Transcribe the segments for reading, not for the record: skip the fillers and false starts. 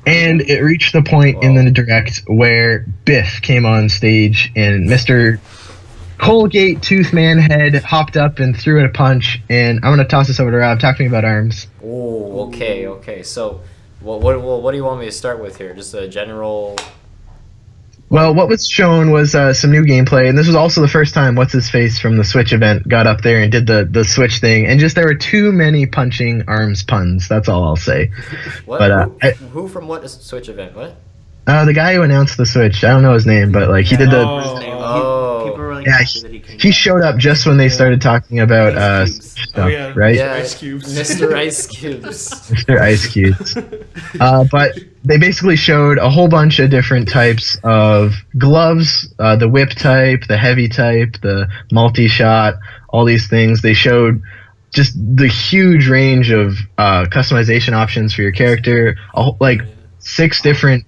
And it reached the point in the direct where Biff came on stage and Mr. Colgate Tooth Man Head hopped up and threw it a punch. And I'm going to toss this over to Rob. Talk to me about ARMS. Oh, okay. So, what do you want me to start with here? Just a general... Well, what was shown was some new gameplay, and this was also the first time What's-His-Face from the Switch event got up there and did the Switch thing, and just there were too many punching ARMS puns, that's all I'll say. What? But, who from what Switch event? What? The guy who announced the Switch, I don't know his name, but like he did the... People were like happy that he showed up just when they started talking about stuff, right? Yeah, Ice Cubes. Mr. Ice Cubes. Mr. Ice Cubes. But they basically showed a whole bunch of different types of gloves, the whip type, the heavy type, the multi-shot, all these things. They showed just the huge range of customization options for your character, like 6 different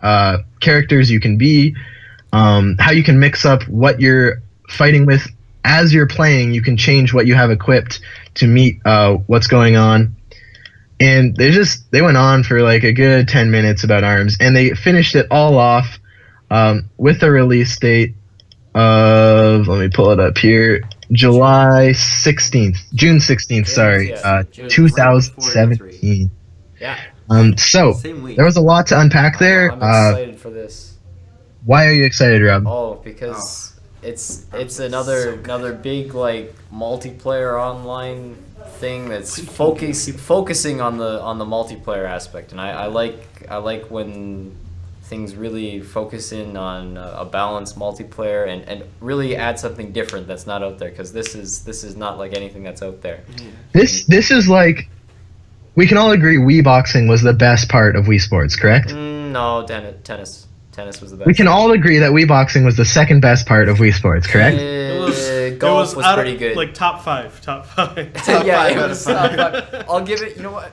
characters you can be, how you can mix up what you're fighting with as you're playing. You can change what you have equipped to meet what's going on. And they went on for like a good 10 minutes about ARMS, and they finished it all off with a release date of, let me pull it up here, June 16th, sorry, 2017. Yeah. So there was a lot to unpack there. I'm excited for this. Why are you excited, Rob? Oh, because it's another big like multiplayer online thing that's focusing on the multiplayer aspect, and I like when things really focus in on a balanced multiplayer and really add something different that's not out there, because this is not like anything that's out there. This is like, we can all agree Wii boxing was the best part of Wii Sports, correct? No, tennis. Tennis was the best. We can all agree that Wii boxing was the second best part of Wii Sports, correct? Golf was pretty good. Like top five. Top 5 I'll give it. You know what?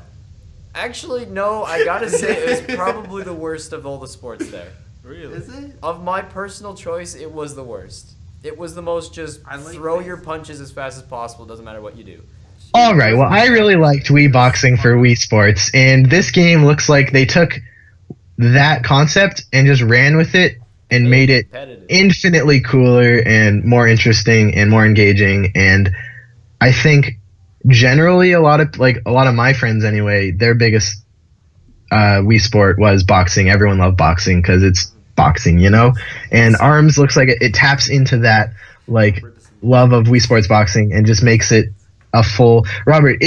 Actually, no. I gotta say it was probably the worst of all the sports there. Really? Is it? Of my personal choice, it was the worst. It was the most just throw your punches as fast as possible. Doesn't matter what you do. All right. Well, I really liked Wii boxing for Wii Sports, and this game looks like they took that concept and just ran with it and made it infinitely cooler and more interesting and more engaging. And I think generally a lot of my friends anyway, their biggest Wii sport was boxing. Everyone loved boxing because it's boxing, you know? And ARMS looks like it taps into that like love of Wii Sports boxing and just makes it a full... Robert,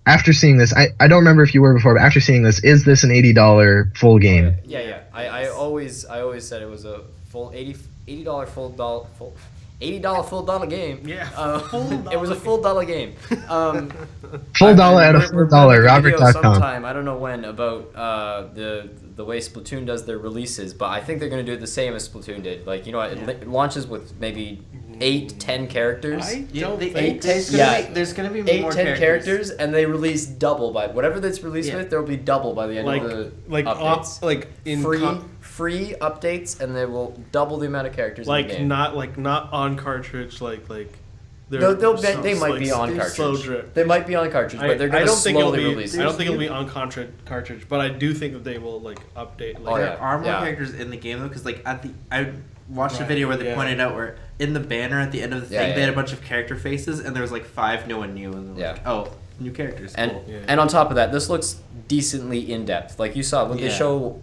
after seeing this, I don't remember if you were before, but after seeing this, is this an $80 full game? Yeah. I always said it was a full $80 full dollar game. Yeah. It was a full dollar game. Full dollar out of full dollar. Robert.com. Sometime, I don't know when, about the way Splatoon does their releases, but I think they're going to do it the same as Splatoon did. Like, you know, it launches with maybe 8-10 characters. There's going to be more 8-10 characters, and they release double by whatever that's released with. There will be double by the end of the updates. Free updates, and they will double the amount of characters. In the game. Not on cartridge. They might be on cartridge. Slow drip. They might be on cartridge, but they're going to slowly release it. I don't think it'll be on cartridge, but I do think that they will update. There are more characters in the game though, because I watched a video where they pointed out where in the banner at the end of the thing they had a bunch of character faces, and there was 5 no one new, and new characters. Cool. And on top of that, this looks decently in depth. Like you saw when they show.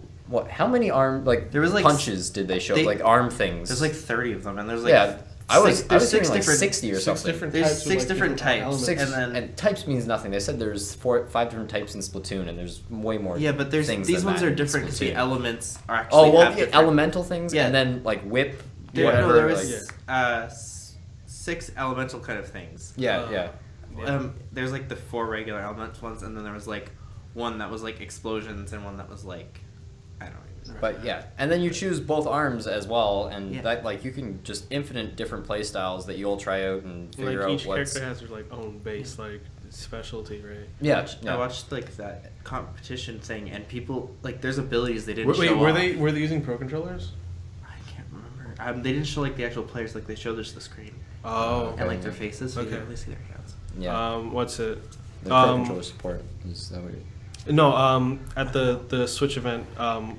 How many punches did they show? Arm things. There's 30 of them, and there's I was thinking 60 or something. There's 6 different types. And types means nothing. They said there's 5 different types in Splatoon, and there's way more. Yeah, but these ones are different because the elements are actually. Oh well, elemental things, and then whip. Whatever. There was 6 elemental kind of things. Yeah. There's the 4 regular elemental ones, and then there was one that was explosions, and one that was I don't even know. But and then you choose both arms as well, and that you can just infinite different play styles that you'll try out and figure out each what's... character has their own base specialty, right? Yeah. I watched that competition thing, and people there's abilities they didn't show. Were they using pro controllers? I can't remember. They didn't show the actual players. They showed just the screen. Oh. Okay. And their faces, so you didn't really see their hands. Yeah. What's it? The pro controller support is that what No, at the Switch event,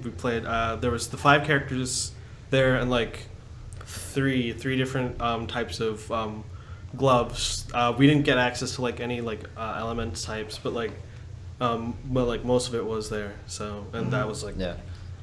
we played. There was the 5 characters there, and like three different types of gloves. We didn't get access to like any like element types, but like most of it was there. So that was like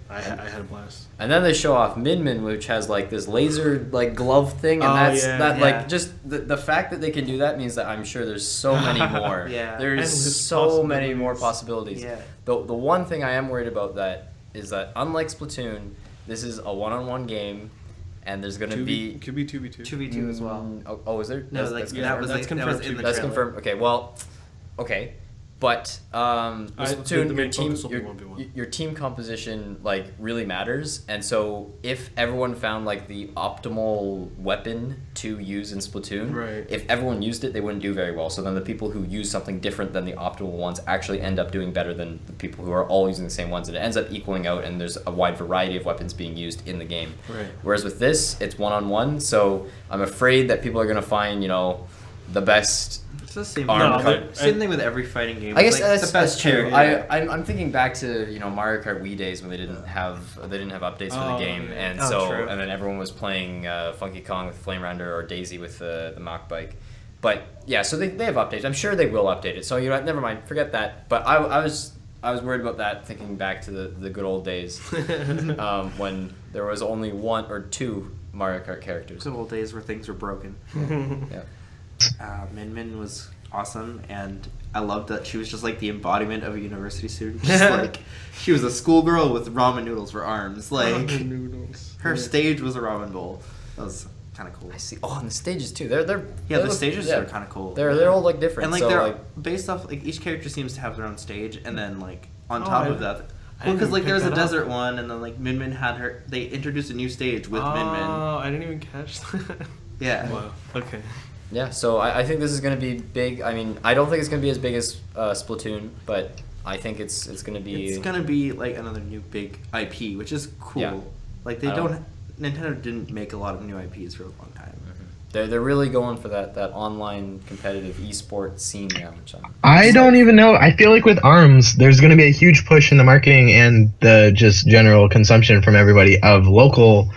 I had a blast. And then they show off Min Min, which has like this laser like glove thing, and like just the fact that they can do that means that I'm sure there's so many more. There's so many more possibilities. The one thing I am worried about that is that unlike Splatoon, this is a one-on-one game, and there's gonna be could be 2v2. 2v2 as well. Oh, is there? No, that's confirmed. That's confirmed. Okay, well, okay. But Splatoon, your team composition like really matters, and so if everyone found like the optimal weapon to use in Splatoon, if everyone used it, they wouldn't do very well. So then the people who use something different than the optimal ones actually end up doing better than the people who are all using the same ones, and it ends up equaling out. And there's a wide variety of weapons being used in the game. Whereas with this, it's one-on-one, so I'm afraid that people are gonna find the best. It's the same, same thing with every fighting game. I guess like that's the best true. Yeah. I'm thinking back to Mario Kart Wii days when they didn't have updates for the game, and and then everyone was playing Funky Kong with Flame Rounder or Daisy with the Mach Bike. But yeah, so they have updates. I'm sure they will update it. So never mind, forget that. But I was worried about that, thinking back to the good old days when there was only 1 or 2 Mario Kart characters. Good old days where things were broken. Yeah. Min Min was awesome, and I loved that she was just like the embodiment of a university student. Just like she was a schoolgirl with ramen noodles for arms. Like her stage was a ramen bowl. That was kind of cool. I see. Oh, and the stages too. The stages are kind of cool. They're all like different. And like they're based off like each character seems to have their own stage, and then like on top of that. Well, because like there was a desert one, and then like Min Min had her. They introduced a new stage with Min Min. Oh, I didn't even catch that. Yeah. Wow. Okay. Yeah, so I think this is going to be big. I mean, I don't think it's going to be as big as Splatoon, but I think it's going to be... It's going to be like another new big IP, which is cool. Yeah. Like Nintendo didn't make a lot of new IPs for a long time. They're really going for that online competitive esports scene now. Which I don't even know. I feel like with ARMS, there's going to be a huge push in the marketing and the just general consumption from everybody of local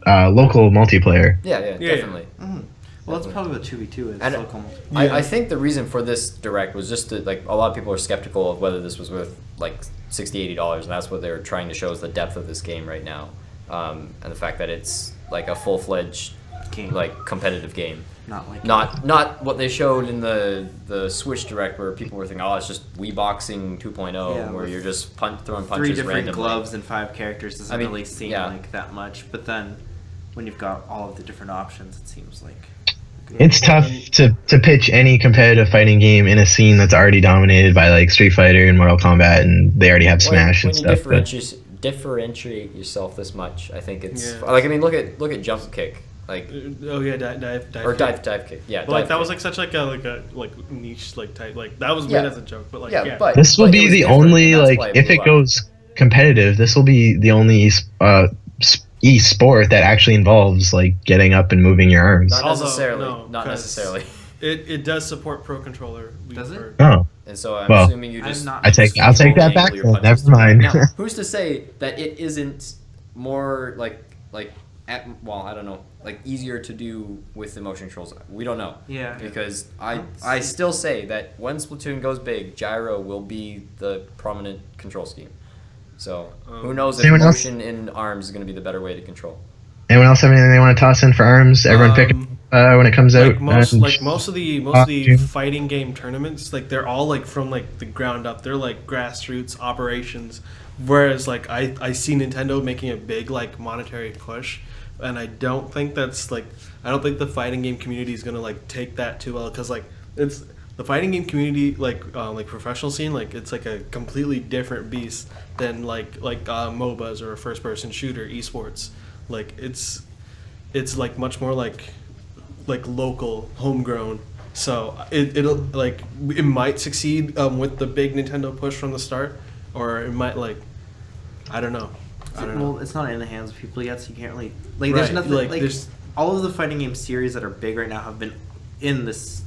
multiplayer. Yeah, definitely. Mm-hmm. Well, that's probably what 2v2 is. And local I think the reason for this direct was just that like a lot of people are skeptical of whether this was worth like $60-$80, and that's what they're trying to show is the depth of this game right now, and the fact that it's like a full-fledged game, like competitive game. Not what they showed in the Switch Direct where people were thinking, oh, it's just Wii Boxing 2.0, where you're just throwing punches 3 different randomly. Gloves and 5 characters doesn't really seem like that much, but then when you've got all of the different options, it seems like it's tough to pitch any competitive fighting game in a scene that's already dominated by like Street Fighter and Mortal Kombat, and they already have Smash and stuff. When you differentiate yourself this much, I think it's like look at Jump Kick. Like dive or dive kick. Yeah, but like that was like such like a niche like type, like that was made as a joke, but like but this will be the only like if it goes competitive, this will be the only e-sport that actually involves like getting up and moving your arms. Not necessarily. It does support Pro Controller. Does it? Oh. And so I'm assuming you just. I'll take that back. Never mind. Now, who's to say that it isn't more I don't know, like easier to do with the motion controls? We don't know. Yeah. Because I still say that when Splatoon goes big, gyro will be the prominent control scheme. So who knows if motion in ARMS is going to be the better way to control. Anyone else have anything they want to toss in for ARMS? Everyone pick when it comes out. Most of the fighting game tournaments, like they're all like from like the ground up. They're like grassroots operations. Whereas like I see Nintendo making a big like monetary push, and I don't think the fighting game community is gonna like take that too well, because like it's the fighting game community like professional scene, like it's like a completely different beast than like MOBAs or a first person shooter esports. Like it's like much more like local, homegrown. So it might succeed with the big Nintendo push from the start, or it might I don't know. Well, it's not in the hands of people yet, so you can't really There's nothing all of the fighting game series that are big right now have been in this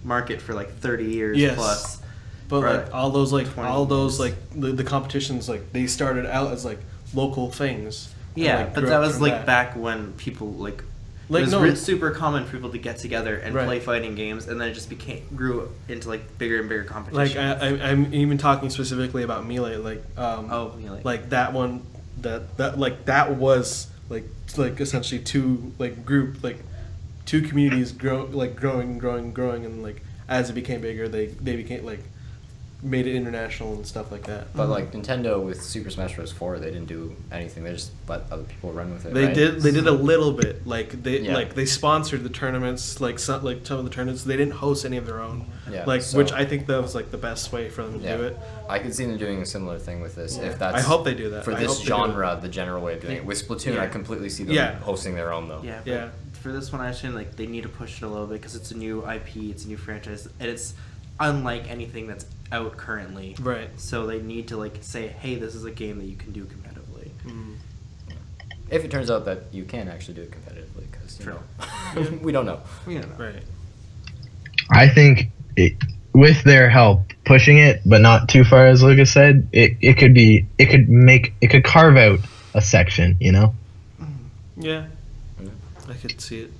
market for 30 years plus, But Right. like all those 20 like the competitions, like they started out as like local things. and, Yeah, like, but grew that up was from like that. back when people like Like, it was no- super common for people to get together and Right. play fighting games, and then it just grew into like bigger and bigger Like competitions. I'm even talking specifically about Melee, like Melee. like that one that was like essentially two communities growing, and like as it became bigger, they became like made it international and stuff like that. But like Nintendo with Super Smash Bros. 4, they didn't do anything. They just let other people run with it. They right? did a little bit. Like Yeah. they sponsored the tournaments, like some of the tournaments. They didn't host any of their own. Yeah, Like so- which I think that was like the best way for them to Yeah. do it. I could see them doing a similar thing with this. If that's I hope they do that. for I this hope they do it. genre, the general way of doing it. With Splatoon, Yeah. I completely see them Yeah. hosting their own though. Yeah, Yeah. but for this one, I understand like they need to push it a little bit because it's a new IP, it's a new franchise, and it's unlike anything that's out currently. Right. So they need to like say, hey, this is a game that you can do competitively. Mm. If it turns out that you can actually do it competitively, because True. we don't know. You know. Right. I think with their help pushing it, but not too far, as Lucas said, it could carve out a section, you know. Yeah. Yeah. I could see it.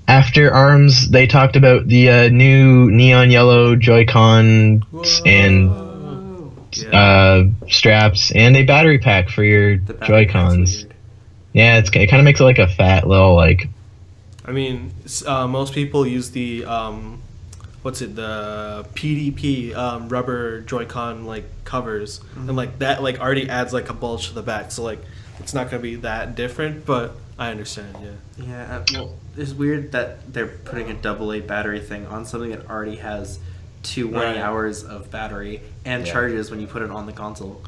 After ARMS, they talked about the new neon yellow Joy-Con and Oh. Yeah. straps and a battery pack for your The battery pack's Joy-Cons. weird. Yeah, it kind of makes it like a fat little like. I mean, most people use the the PDP rubber Joy-Con like covers, and like that like already adds like a bulge to the back, so like it's not gonna be that different. But I understand, yeah. Yeah, well, it's weird that they're putting a AA battery thing on something that already has 20 Right. hours of battery and Yeah. charges when you put it on the console.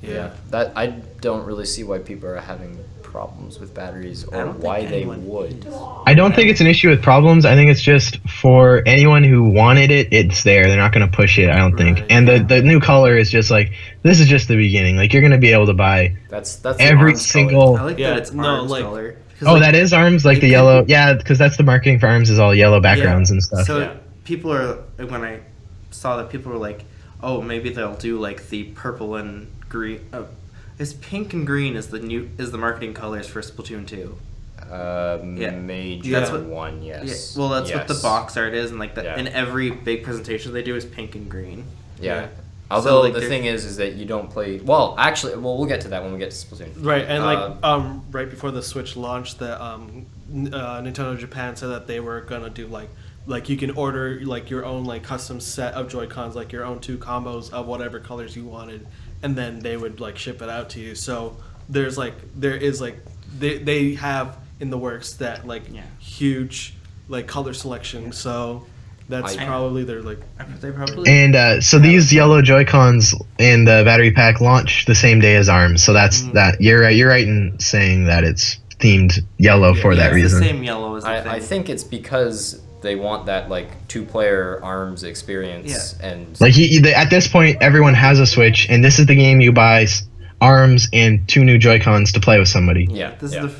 Yeah. That I don't really see why people are having problems with batteries I or don't think why they anyone would. is. I don't think it's an issue with problems. I think it's just for anyone who wanted it, it's there. They're not going to push it, I don't think. Right, And yeah. the new color is just like, this is just the beginning. Like, you're going to be able to buy That's the every ARMS single. I like Yeah, that it's no, ARMS like- color. 'Cause, Oh, like, that is ARMS, like it the could yellow. be- Yeah, because that's the marketing for ARMS is all yellow backgrounds and stuff. So Yeah. people are, when I saw that, people were like, oh, maybe they'll do like the purple and green. Is pink and green is the marketing colors for Splatoon 2? Yeah. Major That's what- one, yes. Yeah, well, that's what the Yes. box art is, and like that Yeah. in every big presentation they do is pink and green. Yeah. Yeah. Although So, like, the they're- thing is that you don't play. Well, actually, we'll get to that when we get to Splatoon. Right, and like Uh, right before the Switch launched, that Nintendo Japan said that they were gonna do like you can order like your own like custom set of Joy-Cons, like your own 2 combos of whatever colors you wanted, and then they would like ship it out to you. So there is like they have in the works that like Yeah. huge like color selection. So that's I- probably their like They probably. And so these yellow Joy-Cons and the battery pack launch the same day as ARMS. So that's that. You're right. You're right in saying that it's themed yellow for yeah, that it's reason. the same yellow as the thing. I think it's because they want that like 2-player ARMS experience, and Like at this point, everyone has a Switch, and this is the game you buy ARMS and 2 new Joy-Cons to play with somebody. yeah, This yeah. is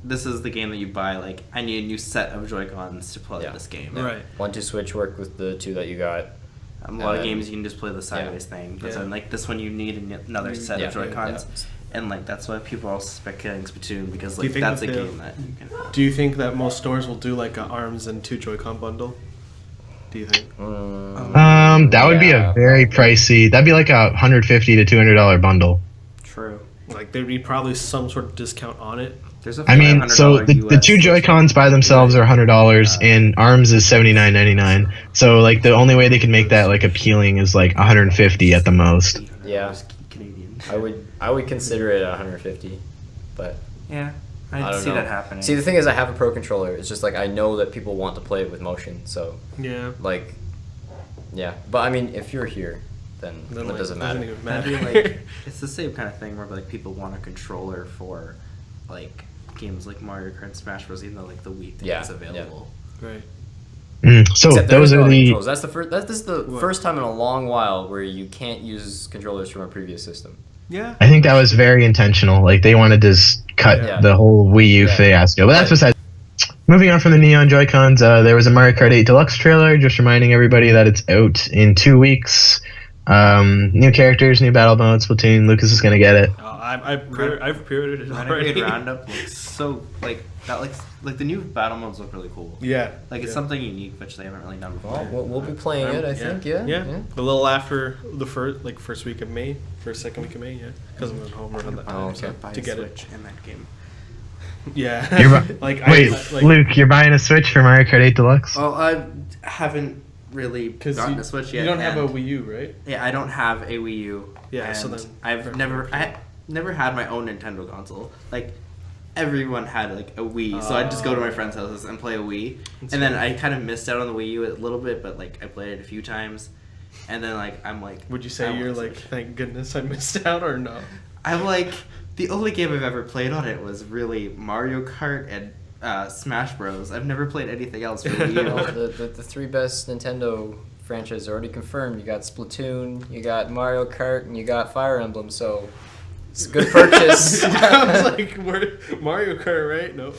this is the game that you buy. Like, I need a new set of Joy-Cons to play Yeah. this game. Yeah. Right. 1-2 Switch work with the 2 that you got. A lot of And- games you can just play the sideways thing, but Yeah. then like this one you need another set Yeah, of Joy-Cons, yeah. and like that's why people also suspect getting Splatoon because Do you like think that's a that game that you can. Do you think that most stores will do like a ARMS and 2 Joy-Con bundle? Do you think? That would be Yeah, a very probably. pricey. That'd be like a $150 to $200 bundle. True. Like there'd be probably some sort of discount on it. There's a I mean, so $500 the 2 US Joy-Cons by themselves are $100, and ARMS is $79.99. So like the only way they can make that like appealing is like $150 at the most. Yeah. Canadian. I would consider it 150, but Yeah, I I don't see know. that happening. See, the thing is, I have a Pro controller. It's just like I know that people want to play it with motion, so Yeah. like, yeah. But I mean, if you're here, then Then, it like, doesn't matter. even I matter. mean, like it's the same kind of thing where like people want a controller for like games like Mario Kart and Smash Bros. Even though like the Wii thing Yeah, is available. Right. So Except there those is are no the. controls. That's the first. That is the What? first time in a long while where you can't use controllers from a previous system. Yeah. I think that was very intentional. Like they wanted to cut Yeah. the whole Wii U Yeah. fiasco. But that's But- besides. Moving on from the Neon Joy-Cons, there was a Mario Kart 8 Deluxe trailer, just reminding everybody that it's out in 2 weeks. New characters, new battle mode, Splatoon. Lucas is gonna get it. I've pre-ordered it already. Renegade Roundup looks so like the new battle modes look really cool. Yeah, Like it's something unique which they haven't really done before. Well, we'll be playing it, I think. Yeah. A little after the first week of May, second week of May, yeah, because I'm at home around that time. Oh, okay. Buy To a get Switch in that game. Yeah. You're Wait, Luke, you're buying a Switch for Mario Kart 8 Deluxe? Well, I haven't really gotten a Switch yet. You don't have a Wii U, right? Yeah, I don't have a Wii U. Yeah, and so then I've never had my own Nintendo console. Like everyone had like a Wii, so I'd just go to my friends' houses and play a Wii. And then I kind of missed out on the Wii U a little bit, but like I played it a few times. And then like I'm like, would you say you're like, thank goodness I missed out, or no? I'm like, the only game I've ever played on it was really Mario Kart and Smash Bros. I've never played anything else for Wii U. The three best Nintendo franchises are already confirmed. You got Splatoon, you got Mario Kart, and you got Fire Emblem. So it's a good purchase. I was like, Mario Kart, right? No.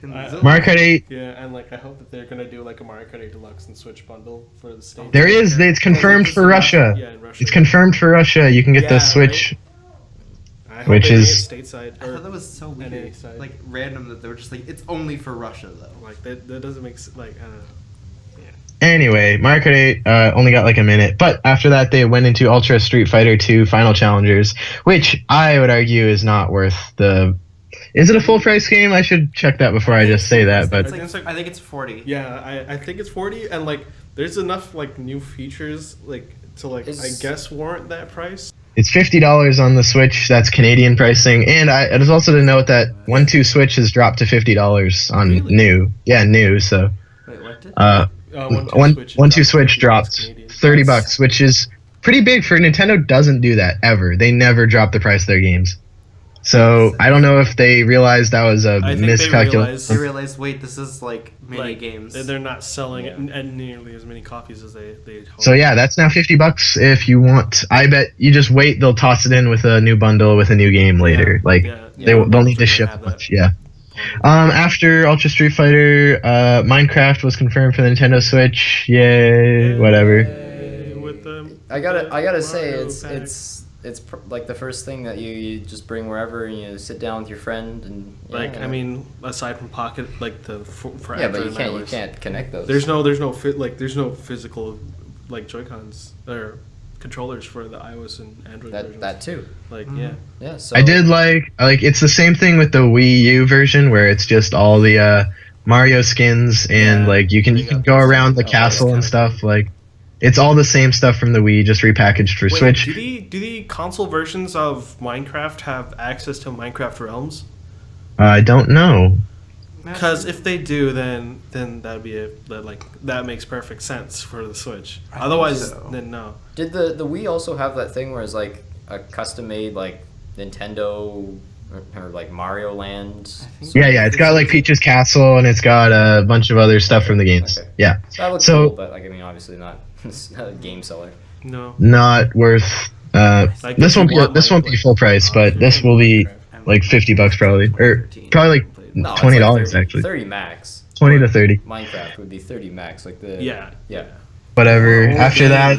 Mario Kart 8. Yeah, and like I hope that they're gonna do like a Mario Kart 8 Deluxe and Switch bundle for the States. There is. It's confirmed for Russia. Yeah, in Russia. It's confirmed for Russia. You can get the Switch. Right? Which is stateside. I thought that was so weird. Like random that they were just like, it's only for Russia though. Like that doesn't make like I don't know. Anyway, Mario Kart 8 only got like a minute, but after that they went into Ultra Street Fighter 2 Final Challengers, which I would argue is not worth the... Is it a full price game? I should check that before I just say that, but... I think it's 40. Yeah, I think it's 40, and like there's enough like new features like to like I guess warrant that price. It's $50 on the Switch. That's Canadian pricing, and it is also to note that 1-2 Switch has dropped to $50 on new. Yeah, new. So... Wait, what did? 1-2 Switch dropped $30, which is pretty big for Nintendo. Doesn't do that ever. They never drop the price of their games. So I don't know if they realized that was a miscalculation. They realized, wait, this is like mini games. They're not selling it and nearly as many copies as they hope. So yeah, that's now $50 if you want. I bet you just wait. They'll toss it in with a new bundle with a new game later. They'll need to ship a bunch. Yeah. After Ultra Street Fighter, Minecraft was confirmed for the Nintendo Switch. Yay, whatever. With them, I gotta say it's like the first thing that you just bring wherever and you sit down with your friend and I mean, aside from Pocket, like the for but you can't connect those. There's no physical like Joy-Cons or controllers for the iOS and Android versions. That too. Yeah. So I did like it's the same thing with the Wii U version where it's just all the Mario skins and like you can go around the castle and stuff. Like it's all the same stuff from the Wii, just repackaged for Switch. Do the console versions of Minecraft have access to Minecraft Realms? I don't know. Because if they do, then that'd be that makes perfect sense for the Switch. Otherwise, then no. Did the Wii also have that thing where it's like a custom made like Nintendo or like Mario Land? Yeah, it's got like Peach's Castle and it's got a bunch of other stuff from the games. Okay. Yeah. That looks cool, but like I mean, obviously not a game seller. No. Not worth. This won't be full price, but this will be like $50 probably, or probably like $20 actually. 30 max. 20 to 30. Minecraft would be 30 max, like the yeah. Whatever. After that,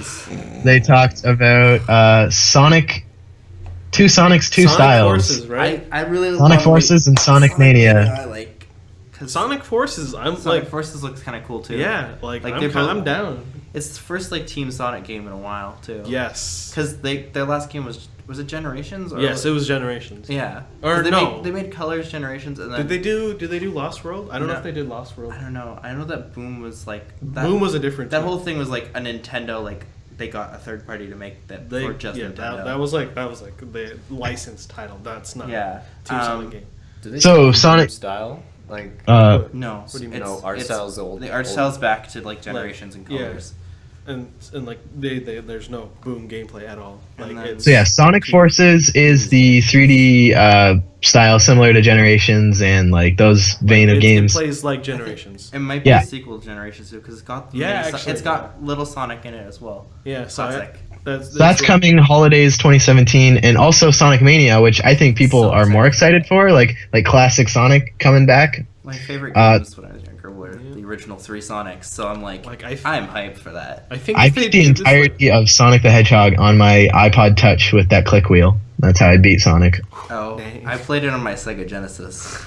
they talked about Sonic. Two Sonics, two styles. Forces, right? I really Sonic Forces and Sonic Mania. I like. Sonic Forces. Sonic Forces looks kind of cool too. Yeah, I'm down. It's the first like Team Sonic game in a while too. Yes. Because their last game was it Generations? Or yes, it was Generations. Yeah. Or they made Colors Generations and then did they do Lost World? I don't know if they did Lost World. I don't know. I know that Boom was like Boom was a different. That whole thing was like a Nintendo like they got a third party to make that for just Nintendo. That was like the licensed title. That's not Team Sonic game. Do they so Sonic style like no. What do you mean? Art style's old. The art style's back to like Generations and Colors. Yeah. And like there's no Boom gameplay at all. Like Sonic Forces is the 3D style similar to Generations and like those vein of games. It plays like Generations. It might be a sequel to Generations too because it's got it's got little Sonic in it as well. Yeah, so That's coming holidays 2017, and also Sonic Mania, which I think people are more excited for, like classic Sonic coming back. My favorite games when I was younger were the original 3 Sonics, so I'm I'm hyped for that. I beat the entirety of Sonic the Hedgehog on my iPod Touch with that click wheel. That's how I beat Sonic. Oh, I played it on my Sega Genesis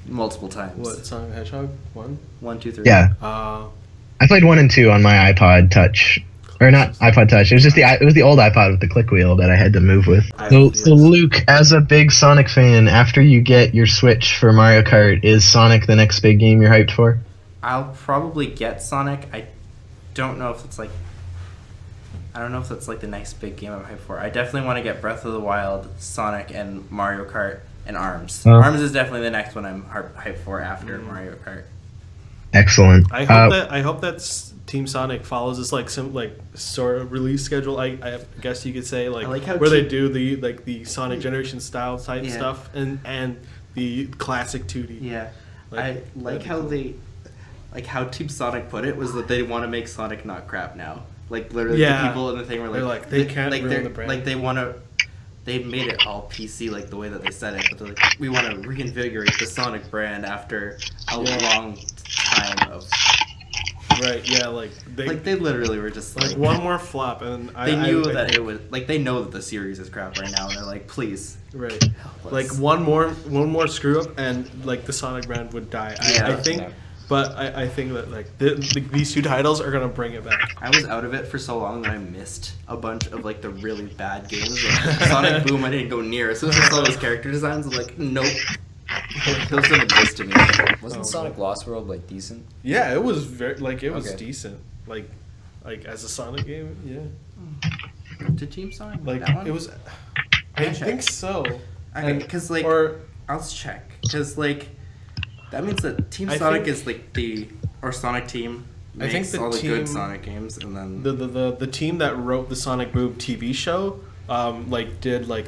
multiple times. What, Sonic the Hedgehog? 1? 1, 2, 3. Yeah. I played 1 and 2 on my iPod Touch. Or not iPod Touch. It was just the old iPod with the click wheel that I had to move with. So Luke, as a big Sonic fan, after you get your Switch for Mario Kart, is Sonic the next big game you're hyped for? I'll probably get Sonic. I don't know if it's like the next big game I'm hyped for. I definitely want to get Breath of the Wild, Sonic, and Mario Kart, and ARMS. ARMS is definitely the next one I'm hyped for after Mario Kart. Excellent. I hope that Team Sonic follows this sort of release schedule. I guess you could say where they do the Sonic Generation style type stuff and the classic 2D. Yeah, I like how Team Sonic put it was that they want to make Sonic not crap now. Like literally, the people in the thing were like they can't ruin the brand. Like they made it all PC like the way that they said it, but they're like, we want to reinvigorate the Sonic brand after a long time of. Right, yeah, they literally were just like one more flop, and they knew that it was they know that the series is crap right now, and they're like, please, right, one more screw up, and the Sonic brand would die. I think, but I think that these 2 titles are gonna bring it back. I was out of it for so long that I missed a bunch of the really bad games. Sonic Boom, I didn't go near. As soon as I saw those character designs, I'm like, nope. Those don't exist to me. Wasn't Sonic Lost World decent? Yeah, it was very it was decent. Like as a Sonic game, yeah. Did Team Sonic that one? It was. I think so. Okay, because I'll check because that means that Team Sonic is Sonic Team makes all the good Sonic games, and then the team that wrote the Sonic Boom TV show did a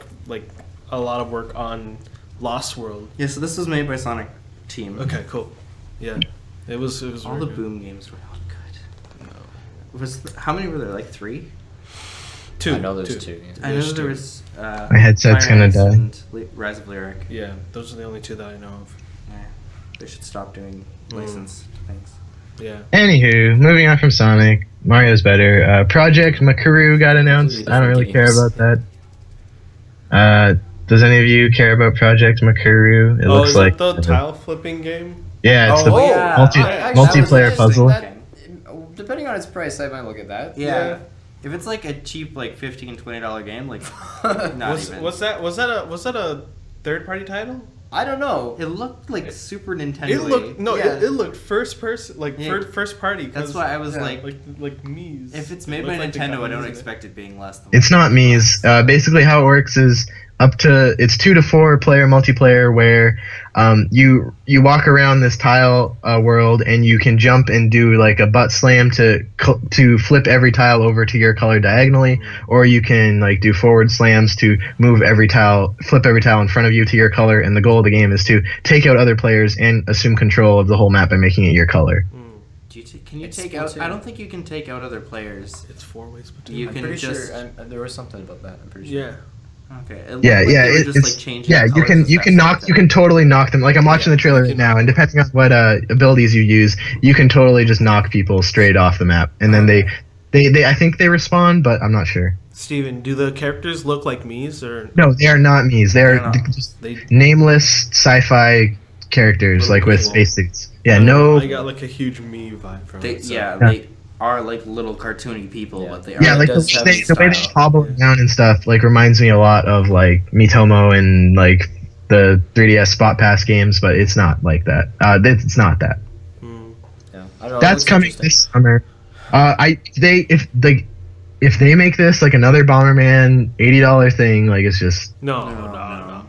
lot of work on Lost World. Yeah, so this was made by Sonic Team. Okay, cool. Yeah, it was all the Boom games were all good. No. How many were there? 3? 2. I know there's 2. Yeah. I know there was. My headset's gonna die. And Rise of Lyric. Yeah, those are the only 2 that I know of. Yeah, they should stop doing licensed things. Yeah. Anywho, moving on from Sonic, Mario's better. Project Mekuru got announced. I don't really care about that. Does any of you care about Project Mekuru? It looks is like that the tile flipping game? Yeah, it's multiplayer puzzle. Depending on its price, I might look at that. Yeah. If it's a cheap $15-$20 game, not even. Was that a third-party title? I don't know. It looked Super Nintendo. It looked first person, first party. That's why I was like Mii's. If it's made by Nintendo, I don't expect it being less than. It's not Mii's. Basically, how it works is it's 2 to 4 player multiplayer where you walk around this tile world and you can jump and do a butt slam to flip every tile over to your color diagonally, or you can do forward slams to flip every tile in front of you to your color, and the goal of the game is to take out other players and assume control of the whole map by making it your color. Can you take out? I don't think you can take out other players. It's 4 ways between. You can there was something about that. I'm pretty sure. Yeah. Okay. You can totally knock them. I'm watching the trailer right now, and depending on what abilities you use, you can totally just knock people straight off the map, and then they I think they respawn, but I'm not sure. Steven, do the characters look like Mii's or? No, they are not Mii's. They are just nameless sci-fi characters with space suits. Yeah, no. I got a huge Mii vibe from it. They are little cartoony people, but they are. Yeah, the way they hobble around and stuff reminds me a lot of Miitomo and the 3DS Spot Pass games, but it's not like that. It's not that. Yeah, I don't know, that's coming this summer. If they make this another Bomberman $80 thing, it's just no.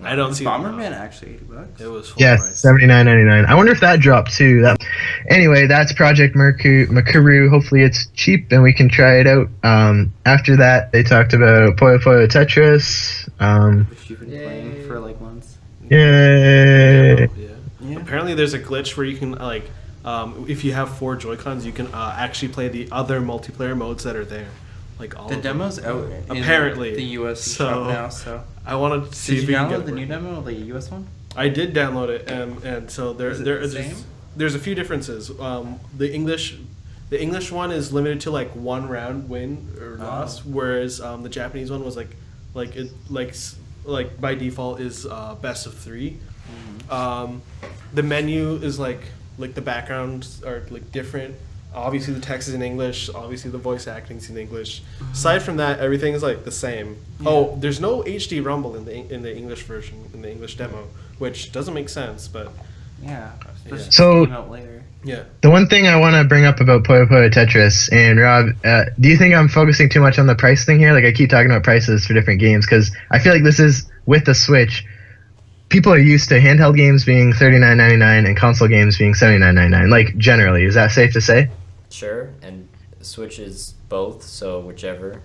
I don't see Bomberman actually $80. It was full yes, price. $79.99. I wonder if that dropped too. Anyway, that's Project Mekuru. Hopefully it's cheap and we can try it out. After that, they talked about Puyo Puyo Tetris. Which you've been playing for months. Yay! Yeah. Apparently, there's a glitch where you can if you have 4 Joy-Cons, you can actually play the other multiplayer modes that are there. like all The of them. demo's out Apparently. in the US So- shop now, so. I wanted to see Did if you we can download get the new it. demo, the US one? I did download it, and so Is it the same? there's a few differences. The English one is limited to like one round win or loss, whereas the Japanese one was like by default is best of 3. The menu is like the backgrounds are like different. Obviously the text is in English. Obviously the voice acting's in English. Aside from that, everything is like the same. Yeah. Oh, there's no HD rumble in the English version, in the English demo, which doesn't make sense, but Yeah. especially So- if it came out later. yeah. The one thing I want to bring up about Puyo Puyo Tetris, and Rob, do you think I'm focusing too much on the price thing here? Like, I keep talking about prices for different games, because I feel like this is, with the Switch, people are used to handheld games being $39.99 and console games being $79.99, like, generally. Is that safe to say? Sure, and Switch is both, so whichever.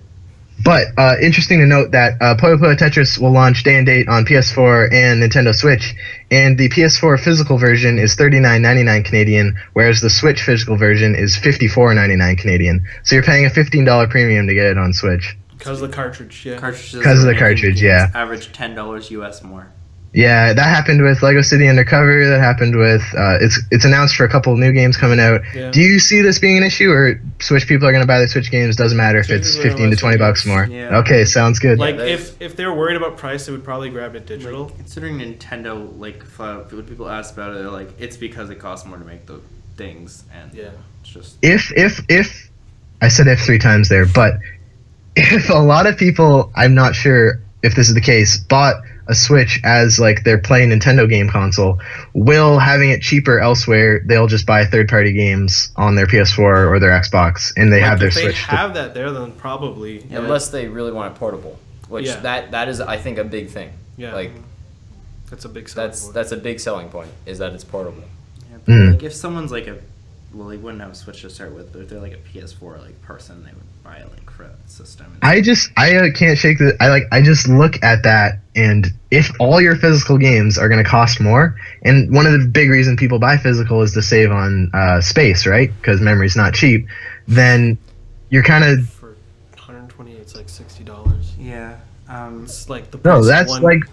But interesting to note that Puyo Puyo Tetris will launch day and date on PS4 and Nintendo Switch, and the PS4 physical version is $39.99 Canadian, whereas the Switch physical version is $54.99 Canadian. So you're paying a $15 premium to get it on Switch. Because of the cartridge, yeah. Cartridges 'Cause of are the making cartridge, games yeah. Average $10 US more. Yeah, that happened with Lego City Undercover. That happened with it's announced for a couple of new games coming out. Yeah. Do you see this being an issue, or Switch people are going to buy the Switch games? Doesn't matter if Switch it's people are gonna 15 to buy 20 bucks Switch more. Yeah. Okay, sounds good. Like there's- if they were worried about price, they would probably grab it digital. Considering Nintendo, like, when people ask about it, they're like, it's because it costs more to make the things, and Yeah. it's just. If I said if 3 times there, but if a lot of people, I'm not sure if this is the case, bought a Switch as like their play Nintendo game console, will having it cheaper elsewhere, they'll just buy third-party games on their PS4 or their Xbox, and they Like, have their if they Switch. have that there, then probably. Yeah, Unless they really want it portable, which Yeah. that is, I think, a big thing. Yeah. Like That's a big selling point. that's a big selling point, is that it's portable. Yeah, but Mm. like, if someone's like well, they wouldn't have a Switch to start with, but if they're like a PS4 like person, they would buy it like for that system. I can't shake the. I just look at that, and if all your physical games are going to cost more, and one of the big reasons people buy physical is to save on space, right? Because memory's not cheap. Then you're kind of For 128, it's like $60. Yeah. It's like the no. price of That's one, like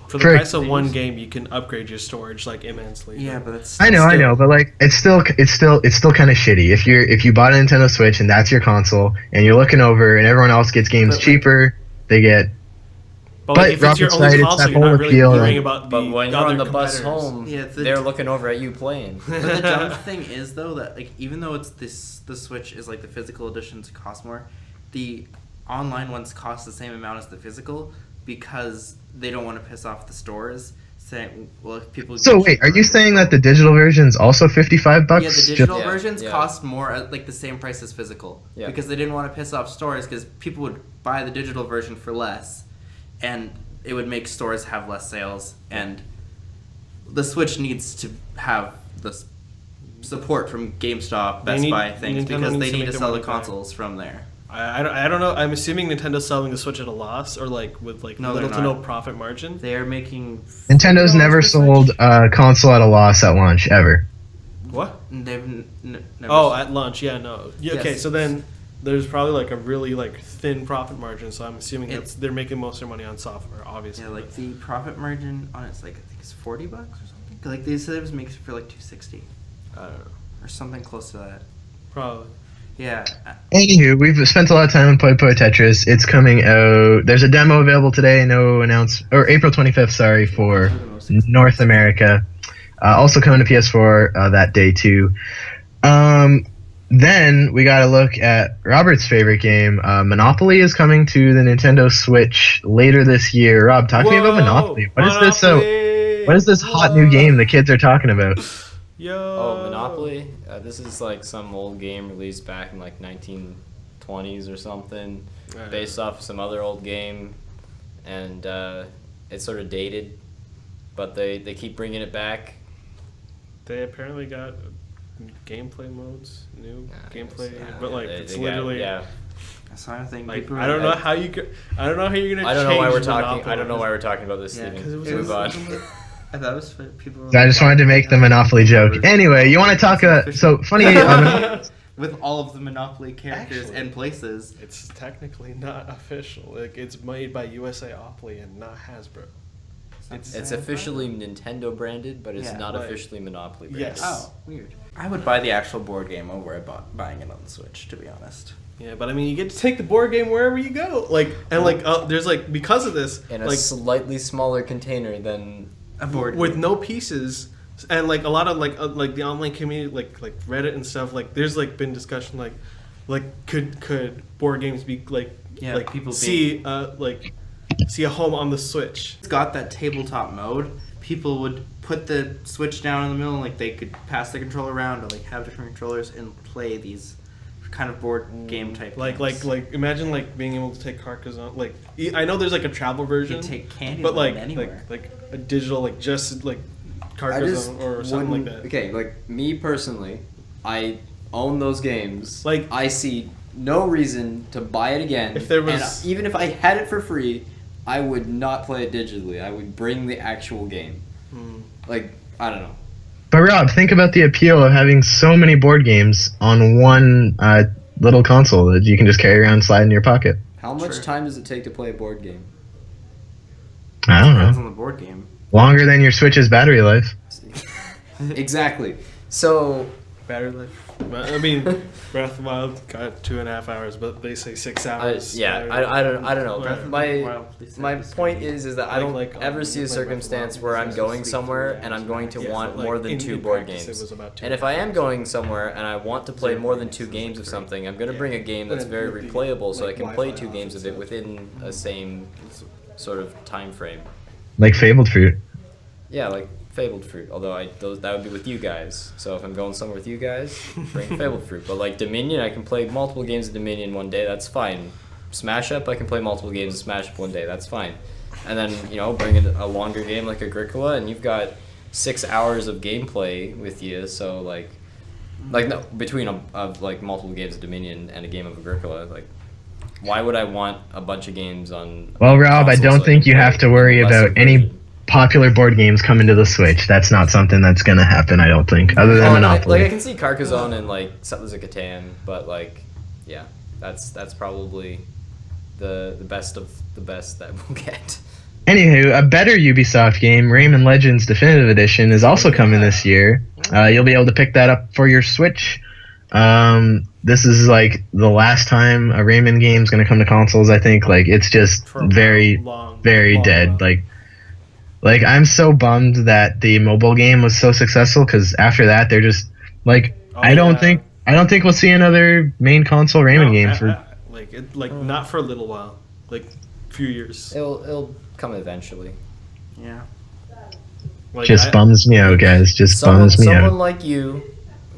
for the for- price of one game, you can upgrade your storage like immensely. Yeah, but it's. I know, but like it's still kind of shitty. If you bought a Nintendo Switch and that's your console, and you're looking over, and everyone else gets games But, like- cheaper, they get. But, But like, if it's your Robert's only right, it's console, that you're not whole really appeal, worrying like- about the But when you're other on the bus competitors. home, Yeah, they're looking over at you playing. But the dumb thing is though that like even though it's the Switch is like the physical editions cost more, the online ones cost the same amount as the physical because they don't want to piss off the stores. Saying, well, if people. So wait, are you saying that the digital version's also $55? Yeah, the digital Yeah, versions yeah. cost more at like the same price as physical Yeah. because they didn't want to piss off stores because people would buy the digital version for less, and it would make stores have less sales. And the Switch needs to have the support from GameStop, Best need- Buy things Nintendo because needs they to need make to their sell the money back. consoles from there. I don't know. I'm assuming Nintendo's selling the Switch at a loss or like with like No, little they're to no not. profit margin. They are making. Nintendo's $50 never per sold Switch. a console at a loss at launch ever. What? They've never. Oh, at launch, yeah, no. Yeah, okay, Yes. so then there's probably like a really like thin profit margin. So I'm assuming It's- they're making most of their money on software, obviously. Yeah, like the profit margin on it's like I think it's $40 or something. Like they said it was makes it for like $260 I don't know, or something close to that. probably. Yeah. Anywho, we've spent a lot of time on Puyo Puyo Tetris. It's coming out. There's a demo available today. April 25th. Sorry, for North America. Also coming to PS4 that day too. Then we got to look at Robert's favorite game. Monopoly is coming to the Nintendo Switch later this year. Rob, talk to me about Monopoly. What is this? What is this hot new game the kids are talking about? Yo. Oh, Monopoly. This is like some old game released back in like 1920s or something, based off of some other old game, and it's sort of dated, but they keep bringing it back. They apparently got gameplay modes, new gameplay, Yeah, but like they it's got- literally yeah. That's not a thing. like People I don't know are- how you I don't know how you're gonna. I don't know why change we're talking. Monopoly. I don't know why we're talking about this, Yeah, Steven. 'cause it was- Move on. I thought it was for people. I just wanted to make the Monopoly joke. Anyway, you want to talk? So funny. with all of the Monopoly characters Actually, and places. It's technically not official. Like, it's made by USA Opley and not Hasbro. It's officially Nintendo branded, but it's Yeah, not like- officially Monopoly branded. Yes. Oh, weird. I would buy the actual board game over buying it on the Switch, to be honest. Yeah, but I mean, you get to take the board game wherever you go. Like, and like, there's like, because of this, In a like, slightly smaller container than A board with game. no pieces, and like a lot of like the online community, like Reddit and stuff. Like, there's like been discussion like could board games be like Yeah, like people see see a home on the Switch. It's got that tabletop mode. People would put the Switch down in the middle, and like they could pass the controller around, or like have different controllers and play these kind of board game type games. Like imagine like being able to take Carcassonne. Like I know there's like a travel You version, can take Candyland but like anywhere. like a digital like just like I just Carcassonne or something like wouldn't- that. Okay, like me personally, I own those games. Like- I see no reason to buy it again. If there and was- even if I had it for free, I would not play it digitally. I would bring the actual game. Like, I don't know. But Rob, think about the appeal of having so many board games on one little console that you can just carry around and slide in your pocket. How much Sure. time does it take to play a board game? I don't Depends know. on the board game. Longer than your Switch's battery life. Exactly. So, Battery life. I mean, Breath of the Wild got 2.5 hours, but they say 6 hours. I don't know. Breath of the My point is that I don't Like, ever see a like Breath of the circumstance Wild, where I'm it's going just somewhere and I'm going to Yeah, want but, like, more than in- two in board practice, games. it was about 2 And if I am hours. going somewhere and I want to play more than 2 games of something, I'm going to bring a game that's And very it would be, replayable so I like, can play Wi-Fi 2 games off of and it stuff. within a same sort of time frame. Like Fabled Fruit. Yeah, like Fabled Fruit. Although that would be with you guys. So if I'm going somewhere with you guys, bring Fabled Fruit. But like Dominion, I can play multiple games of Dominion one day. That's fine. Smash Up, I can play multiple games of Smash Up one day. That's fine. And then bring in a longer game like Agricola, and you've got 6 hours of gameplay with you. So like no, between like multiple games of Dominion and a game of Agricola, like. Why would I want a bunch of games on? Well, Rob, I console don't so think can you play have to worry lesser about any version? popular board games coming to the Switch. That's not something that's going to happen, I don't think, other than Oh, and I Monopoly. can see Carcassonne and like Settlers of Catan, but like, yeah, that's probably the best of the best that we'll get. Anywho, a better Ubisoft game, Rayman Legends Definitive Edition, is also coming this year. You'll be able to pick that up for your Switch. This is like the last time a Rayman game is going to come to consoles, I think. Like, it's just For a very, long dead. while. Like I'm so bummed that the mobile game was so successful, because after that they're just like, Oh, I don't yeah. think we'll see another main console Rayman game for not for a little while, like few years. It'll come eventually. Yeah. Like, just bums me out, guys. Just bums me Someone out. like you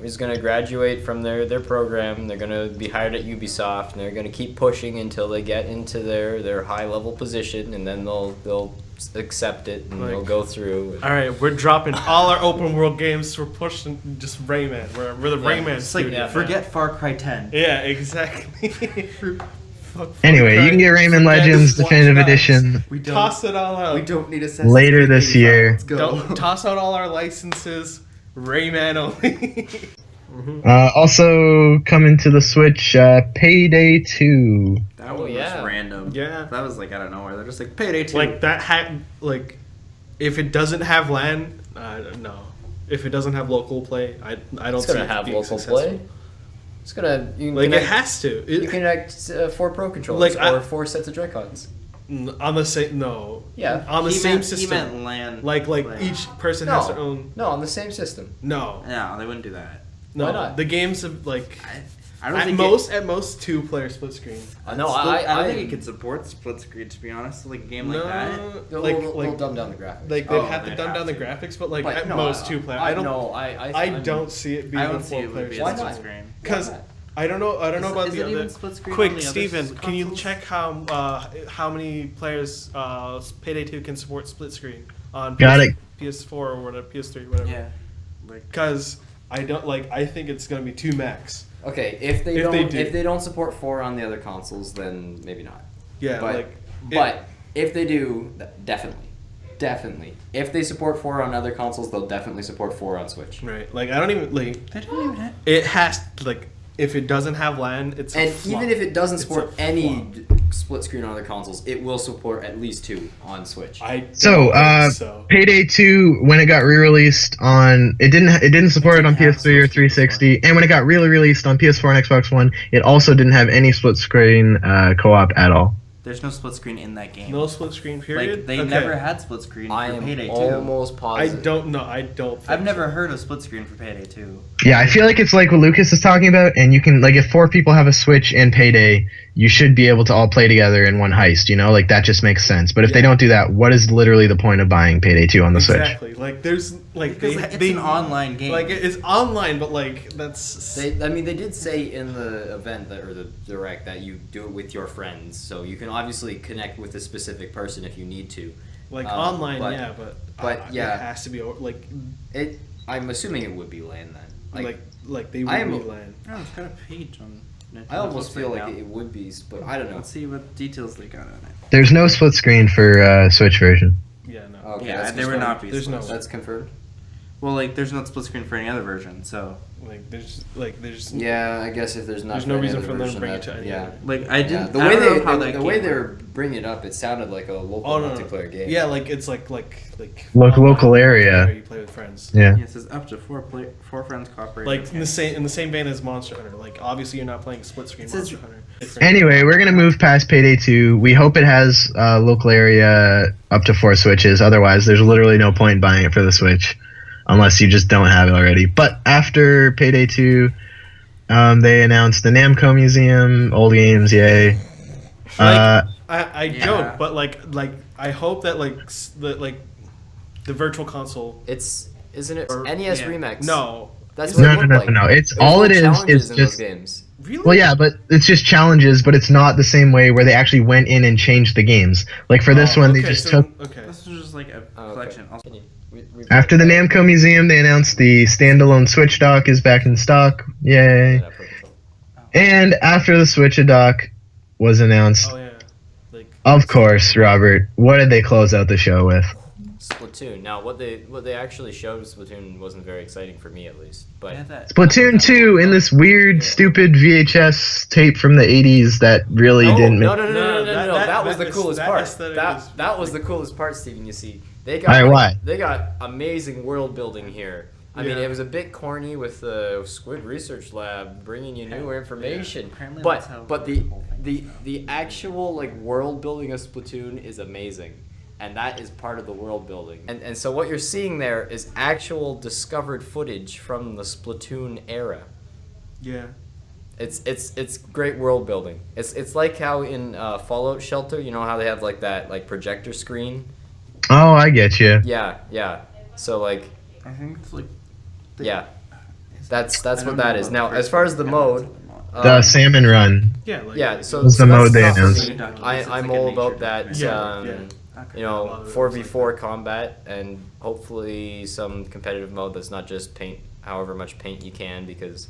is gonna graduate from their program. They're gonna be hired at Ubisoft, and they're gonna keep pushing until they get into their high level position, and then they'll accept it and they'll Like- go through. All right, we're dropping all our open world games. We're pushing just Rayman. We're the Rayman It's like, studio. forget Far Cry 10. Yeah, exactly. Fuck Anyway, you can get Rayman Legends Watch Definitive Dogs. Edition We don't. Toss it all out. We don't need Assassin's later Creed this 85. year. Let's go. Don't toss out all our licenses. Rayman only. Also coming to the Switch, Payday 2. That Oh, one yeah. was random. Yeah. That was like out of nowhere. They're just like Payday 2. Like that like if it doesn't have LAN, no. If it doesn't have local play, I don't It's see gonna it have being local successful. play. It's gonna Like it has to. You It, connect 4 Pro controllers Like, or 4 sets of Joy-Cons. on the same Yeah. on the He same meant- system. He meant LAN. Like play. each person has their own. No, on the same system. No, No, they wouldn't do that. no. Why not? The games have like I don't at think most 2-player split screen. No, I don't think it could support split screen, to be honest. Like a game like that. They'll dumb down the graphics. Like they'd Oh, have to they'd dumb have down the to. graphics, but like But at no, most 2-player. I don't. I don't see it being I a don't see it 4-player would be split a Why split not? screen. Because I don't know about Is the it other. even split screen on Quick, the other Steven, can you consoles? check how many players Payday 2 can support split screen on Got it. PS4 or whatever, PS3, whatever? Yeah. Like, Because I don't like. I think it's gonna be 2 max. Okay, if they don't support 4 on the other consoles, then maybe not. Yeah, But if they do, definitely. If they support 4 on other consoles, they'll definitely support 4 on Switch. right. Like I don't even like. they don't even have. It has like if it doesn't have LAN, it's a And flop. even if it doesn't It's support a any flop. split screen on other consoles, it will support at least 2 on Switch. So, Payday 2, when it got re-released on, it didn't support it on PS3 or 360, and when it got released on PS4 and Xbox One, it also didn't have any split screen co-op at all. There's no split screen in that game. No split screen period. Like, they never had split screen for I am Payday 2. almost I positive. don't know. I don't. Think I've never so. heard of split screen for Payday 2. Yeah, I feel like it's like what Lucas is talking about, and you can, like, if 4 people have a Switch and Payday, you should be able to all play together in one heist, you know? Like, that just makes sense. But if they don't do that, what is literally the point of buying Payday 2 on the Switch? Exactly. Like, there's like Because it's an online game. Like, it's online, but like that's. They did say in the event or the direct that you do it with your friends, so you can obviously connect with a specific person if you need to. Like online, but- yeah, but yeah. it has to be like I'm assuming it would be LAN then. like they would I am- be LAN. Oh, it's got a page on Nintendo's I almost feel website like now. it would be, but I don't know. Let's see what details they got on it. There's no split screen for Switch version. Yeah, no. Okay, Yeah, that's there would confirmed. not be. There's no- That's confirmed. Well, like, there's no split screen for any other version, so. There's Yeah, I guess if there's not. There's for no any reason other for them to version bring it that- to any yeah. other. Like, I Yeah, didn't. the I way don't know they how the, that the way game they're worked. bringing it up, it sounded like a local Oh, no, no. multiplayer game. Yeah, like it's like Local area. where you play with friends. Yeah. Yeah, it says up to four friends cooperate. Like in the same vein as Monster Hunter. Like obviously you're not playing split screen It says- Monster Hunter. Anyway, we're gonna move past Payday 2. We hope it has local area up to 4 Switches. Otherwise, there's literally no point in buying it for the Switch, unless you just don't have it already. But after Payday 2, they announced the Namco Museum, old games, yay. I Yeah. joke, but like I hope that the virtual console. Isn't it Or- NES yeah. Remix? No, That's No, what it no, looked no, like. no. It's There's all no it is challenges in just. those games. really. Well, yeah, but it's just challenges, but it's not the same way where they actually went in and changed the games. Like for this one, they just took. Okay. This was just like a Oh, collection. okay. Also, Continue. We- After the Namco Museum, they announced the standalone Switch dock is back in stock. Yay. Yeah, perfect. And after the Switch dock was announced, Oh yeah. Like of course, Robert, what did they close out the show with? Splatoon. Now, what they actually showed of Splatoon wasn't very exciting for me, at least. But yeah, that. Splatoon 2 in this weird, stupid VHS tape from the 80s that really didn't make. No, that was the that- coolest that part. aesthetic is- That was the coolest part, Steven. You see, they got Alright, why? they got amazing world building here. I mean, Yeah. it was a bit corny with the Squid Research Lab bringing you new information, Apparently but that's how but the whole thing the actual like world building of Splatoon is amazing. And that is part of the world building. And so what you're seeing there is actual discovered footage from the Splatoon era. yeah. It's great world building. It's like how in Fallout Shelter, you know how they have like that like projector screen. Oh, I get you. Yeah. So like I think it's like. yeah, that's I what don't that know is. about Now the as first far one. as the I mode, haven't The Salmon Run. Yeah. Like, yeah. So was the that's mode they not for announced. me. It's I'm like a all nature about that. documentary. Yeah. You A lot know, of it was 4v4 combat, and hopefully some competitive mode that's not just paint however much paint you can, because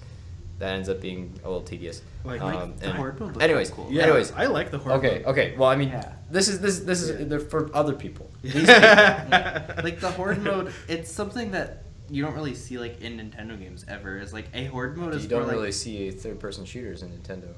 that ends up being a little tedious. Like, the and- horde mode looks anyways, cool. Yeah. anyways, I like the horror. okay. Well, I mean, Yeah. this is they're for other people. These people. Like the horde mode, it's something that you don't really see like in Nintendo games ever. Is like a horde mode is You don't more really like see third-person shooters in Nintendo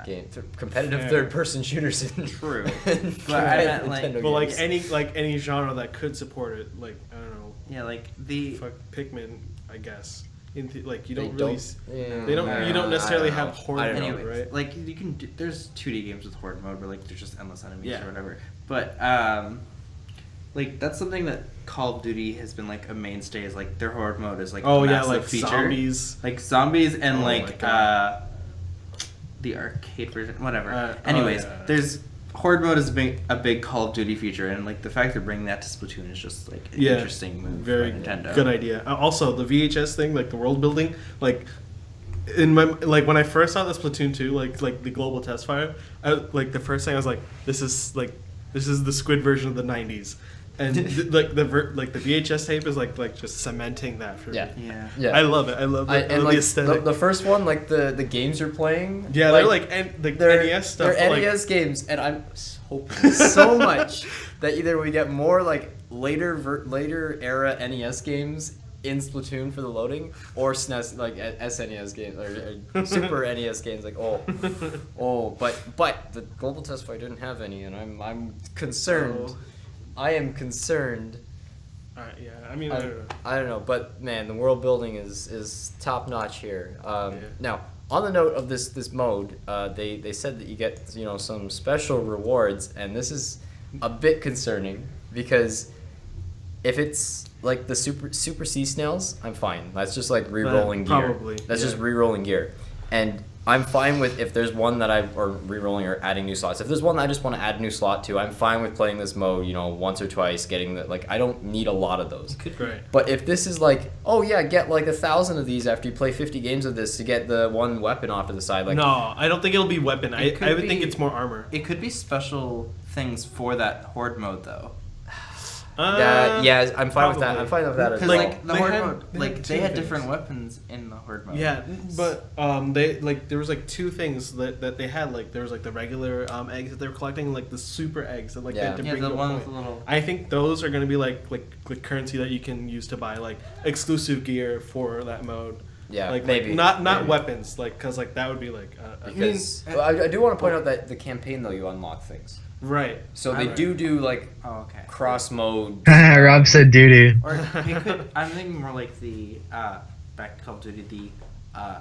games. Competitive Fair. third-person shooters in True. in But I meant, like- Nintendo But like games. any genre that could support it, like I don't know, yeah, like the fuck Pikmin, I guess. Like you They don't really. yeah, They don't. You don't necessarily have I horror don't know. mode, anyways, right? like you can do, there's 2D games with horde mode where like there's just endless enemies Yeah. or whatever. But like that's something that Call of Duty has been like a mainstay. Is like their horde mode is like Oh a yeah, massive like feature. zombies. Like zombies and Oh my like God. the arcade version, whatever. Oh, Anyways, yeah. there's horde mode is a big Call of Duty feature, and like the fact they're bringing that to Splatoon is just like an Yeah, interesting move. Very by Nintendo. good idea. Also, the VHS thing, like the world building, like in my like when I first saw this Splatoon 2, like the global test fire, like the first thing I was like, this is the Squid version of the '90s, and like the VHS tape is like just cementing that for Yeah. me. Yeah. Yeah. I love it. I love it. and the like aesthetic. the first one, like the games you're playing. yeah, they're like they're NES stuff. They're but, like, NES games, and I'm hoping so much that either we get more like later era NES games in Splatoon for the loading, or SNES like SNES games or Super NES games. Like but the global test flight didn't have any, and I'm concerned. Oh. I am concerned. Yeah, I mean, I don't know. I don't know, but man, the world building is top notch here. Now, on the note of this mode, they said that you get some special rewards, and this is a bit concerning because if it's like the super sea snails, I'm fine. That's just like re-rolling gear. Probably, That's yeah. just re-rolling gear, and I'm fine with if there's one that or re-rolling or adding new slots. If there's one that I just want to add a new slot to, I'm fine with playing this mode, once or twice, getting the, like, I don't need a lot of those. Right. But if this is like, oh yeah, get like 1,000 of these after you play 50 games of this to get the one weapon off to the side. Like, No, I don't think it'll be weapon. I would think it's more armor. It could be special things for that horde mode though. yeah, I'm fine with that. Probably. I'm fine with that as Because well. like the They horde had- mode, they like had they two had things. different weapons in the horde mode. Yeah, but there was like two things that they had. Like there was like the regular eggs that they were collecting, like the super eggs that like they had to Yeah, bring the to a one point. with the little. I think those are gonna be like currency that you can use to buy like exclusive gear for that mode. Yeah, like maybe. not Maybe. weapons, like because like that would be like Because I do want to point out that the campaign though you unlock things, right. so they Right. do like Oh, okay. cross mode. Rob said doo-doo. Or it could. I'm thinking more like the back to Call of Duty, the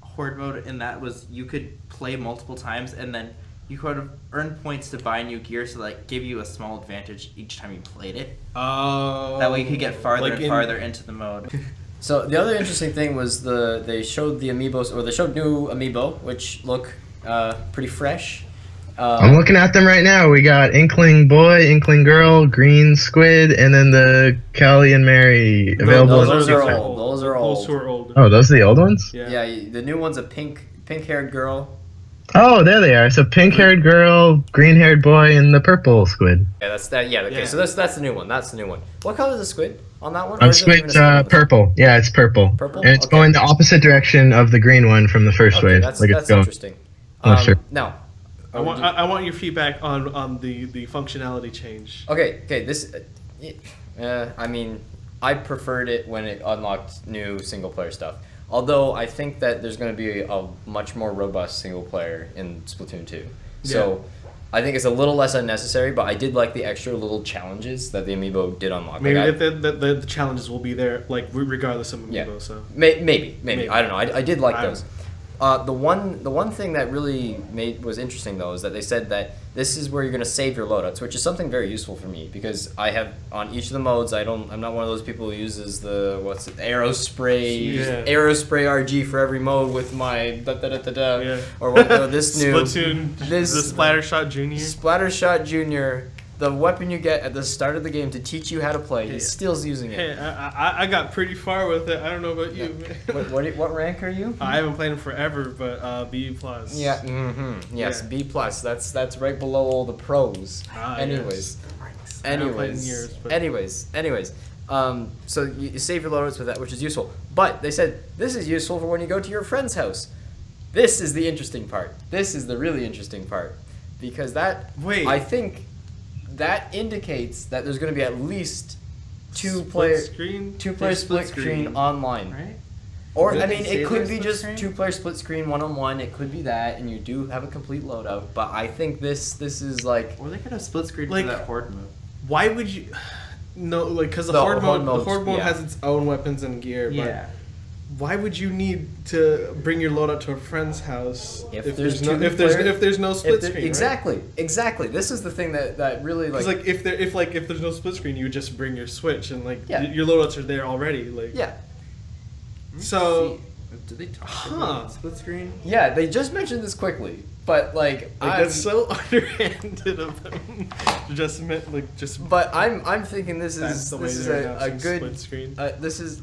horde mode, and that was you could play multiple times, and then you could earn points to buy new gear, so like give you a small advantage each time you played it. Oh. That way you could get farther like and in- farther into the mode. So the other interesting thing was they showed the amiibos, or they showed new amiibo, which look pretty fresh. I'm looking at them right now. We got Inkling Boy, Inkling Girl, Green Squid, and then the Callie and Mary available. those in are Pixar. old. Those are old. Those who are old. Oh, those are the old ones? Yeah. Yeah, the new one's a pink-haired girl. Oh, there they are. So pink-haired girl, green-haired boy, and the purple squid. Yeah, that's that. Yeah, okay. Yeah. So that's the new one. That's the new one. What color is the squid on that one? Or Oh, is it even a squid's squid on the- purple. Yeah, it's purple. Purple? And it's Okay. going the opposite direction of the green one from the first Okay, wave. that's Like it's going. interesting. Oh, sure. Now, I want your feedback on the functionality change. okay. This, I mean, I preferred it when it unlocked new single player stuff. Although I think that there's going to be a much more robust single player in Splatoon 2. So I think it's a little less unnecessary, but I did like the extra little challenges that the amiibo did unlock. Maybe Like, the challenges will be there, like regardless of amiibo. Yeah. So Maybe. I don't know. I did like I don't those. The one thing that really was interesting though is that they said that this is where you're gonna save your loadouts, which is something very useful for me because I have on each of the modes. I'm not one of those people who uses the Aerospray Yeah. Aerospray RG for every mode with my Yeah. or what this new Splatoon, the Splattershot Junior. Splattershot Junior. The weapon you get at the start of the game to teach you how to play. Hey, He's still using it. Hey, I got pretty far with it. I don't know about you. What rank are you? I haven't played him forever, but B plus. Yeah. Mm-hmm. Yes. Yeah. B plus. That's right below all the pros. Anyways. I haven't played in years, but- Anyways. So you save your loadouts with that, which is useful. But they said this is useful for when you go to your friend's house. This is the interesting part. This is the really interesting part, because Wait. I think that indicates that there's going to be at least two Split player screen. split screen online. Right? Or, Did I they mean, say it could there's be split just screen? two-player split screen, one-on-one. It could be that, and you do have a complete loadout. But I think this is like... Or they could have split screen Like- for that horde mode. Why would you? No, like because the The horde horde mode. The mode's- horde mode yeah. has its own weapons and gear. But Yeah. why would you need to bring your loadout to a friend's house If there's there's no two if there's players- no split screen? Exactly. This is the thing that really, Because like... like if there's no split screen, you would just bring your Switch and like Yeah. your loadouts are there already. Like Yeah. So Did they talk Huh. about split screen? Yeah, they just mentioned this quickly. But, like that's so underhanded of them. just. But I'm thinking this That's is the way this is they're a announcing good split screen. this is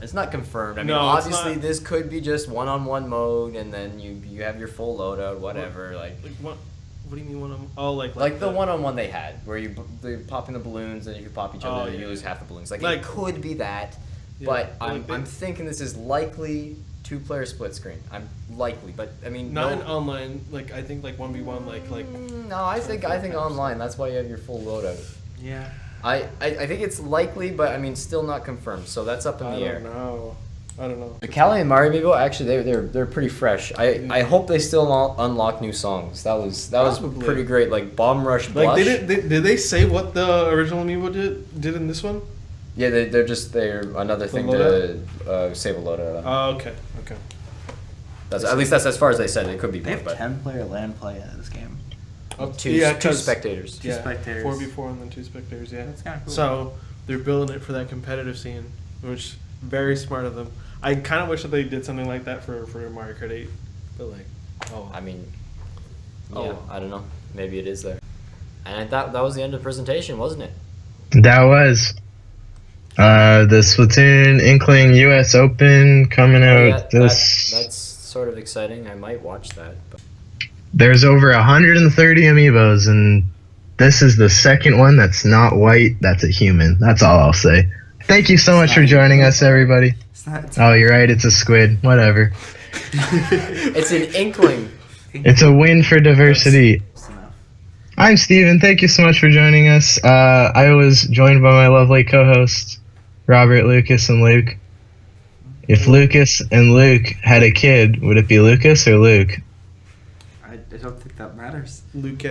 it's not confirmed. I mean, No, it's obviously not. this could be just one-on-one mode, and then you have your full loadout, whatever. Like What do you mean one of them? Oh, like the one-on-one they had, where they pop in the balloons, and if you pop each other, Oh, you yeah. lose half the balloons. Like Like- it could be that, Yeah, but like I'm thinking this is likely two-player split screen. I'm likely, but I mean not no, in online. Like I think like 1v1 like. No, I think online. That's why you have your full loadout. Yeah. I think it's likely, but I mean, still not confirmed. So that's up in the air. I don't know. The Callie and Mario Amiibo, actually, they're pretty fresh. I hope they still unlock new songs. That was Probably. pretty great. Like Bomb Rush Blush. Like did they say what the original Amiibo did in this one? Yeah, they're another thing to save a loadout on. Oh, okay. At least that's as far as they said. It could be They more, have but 10-player land play in this game. two spectators. Two spectators. 4v4 and then 2 spectators. Yeah, That's kind of cool. So they're building it for that competitive scene, which very smart of them. I kind of wish that they did something like that for Mario Kart 8, but like, I mean, yeah, Oh. I don't know. Maybe it is there. And that was the end of the presentation, wasn't it? That was the Splatoon Inkling US Open coming out this. That's sort of exciting. I might watch that. But. There's over 130 amiibos, and this is the second one that's not white. That's a human. That's all I'll say. Thank you so much for joining us, everybody. Oh, you're right. It's a squid. Whatever. It's an Inkling. It's a win for diversity. I'm Stephen. Thank you so much for joining us. I was joined by my lovely co-hosts, Robert, Lucas, and Luke. If Lucas and Luke had a kid, would it be Lucas or Luke? I don't think that matters. Luke